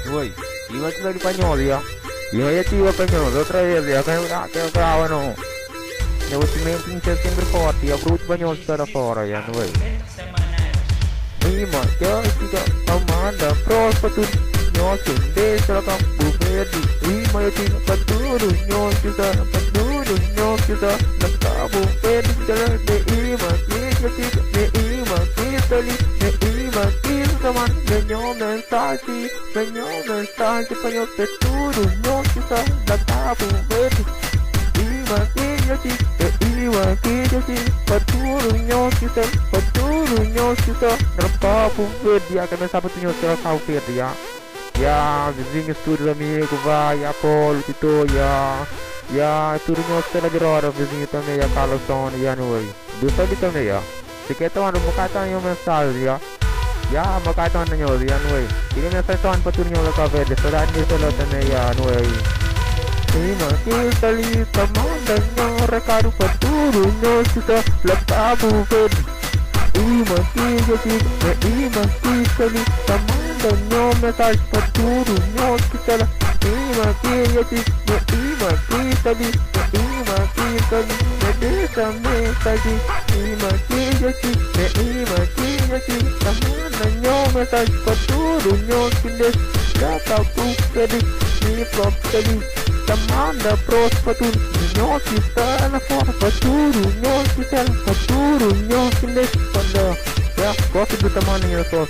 Uy, iba a di Pagnolo ya. Iba ya tiba Pagnolo, otra vez ya, que grava no. Ne ultimamente in sempre forti, a brutto Pagnolo sta da fora ya, uy. Ima, ya tiga amanda, prospa tu nyosin, desa ka bubedi. Ima ya tiga paturu nyosita, nakabu pedi jalan de ima, tiga de ima, kitali de ima, kisaman, menyo mensaje panyo peturu nyosita, nakabu pedi. Ima kiyati paturu nyosita rampapu dia kami sabat nyosita kau dia ya vizinho estúdio amigo vai Apolo Tito ya tudo nyosita lagi rora vizinho também ya Carlson ya noi duta di também ya sekitar orang makatan yung mensagem ya makatan nyo ya noi ini mensagem paturu nyosita verde saudara ni solo também ya noi. Ima kitali tamandanya recado paturu nyosita latabu ved. Ima kitali tamandanya mensagem paturu nyosita. Ima kitali medesa mensagem. Ima kitali tamandanya mensagem paturu nyosita. Latabu ved ni proptali. Tamanda prospatun nyosita na fora paturu nyosinde pada ya gosto do tamanho só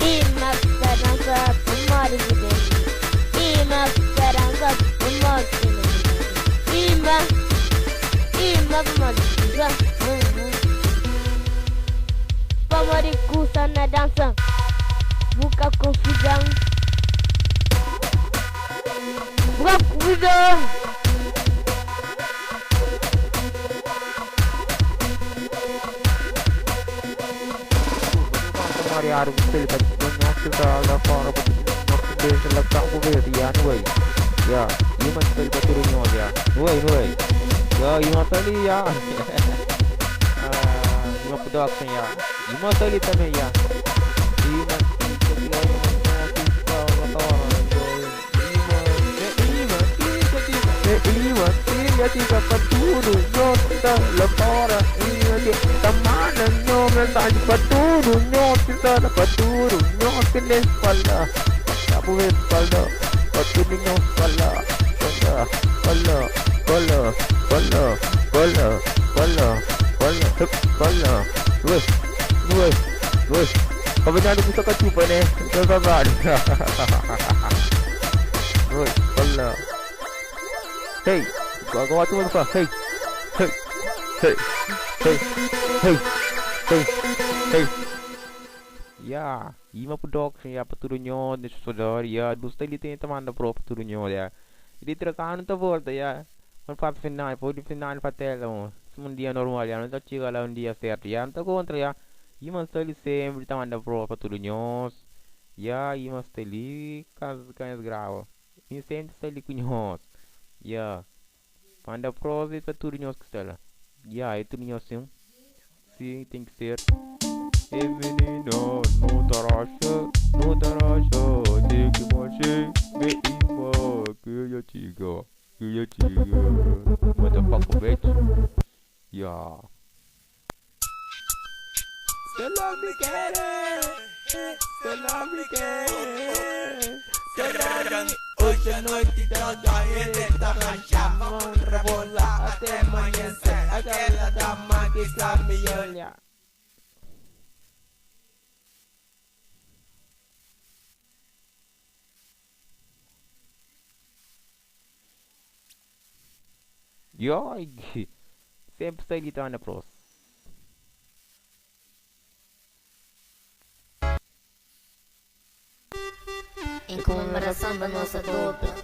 Ima esperança pomari de Ima esperança pomari Ima pomari Pamaricusa na dança, buka confusão. Mariaru mesti tak nyosita la fora paturu desa latabu ved ya noi ya ima mesti paturu nyos ya noi ya ima tali ya ima production ya ima tali também ya ima tiga paturu nyosita la fora tamana mensagem paturu nyosita pala tabu ved pala paturu nyos pala Woi, kabanyado mo sa kachupa ne, nasasali. Woi, pala. Hey, gagawa mo pa, hey. Ya, ima pudok ya paturunyo de sodor ya, dusta li tem tamanda pro paturunyo ya. Ili tracano ta volta ya. Un fato final, poi di finale fratello. Un dia normal ya, non ta chiga la un dia certo ya, anta contra ya. Ima stali sempre tamanda pro paturunyo. Ya, ima stali cas gravo. Mi sempre stali kunhos. Ya. Panda pro e paturunyo stela. Ya, itu nyo sim. Sim, tem que ser. Ei menino, não tarasha, tem que mexer, me ima, que eu diga, motherfucker bitch, yeah. Se lá me querer, hoje à noite da ele tá rachando, rebolar até amanhecer, aquela dama que sabe me olhar. Yo, sempre sai dito na pros. Em comemoração da nossa dupla,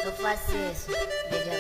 eu faço isso desde a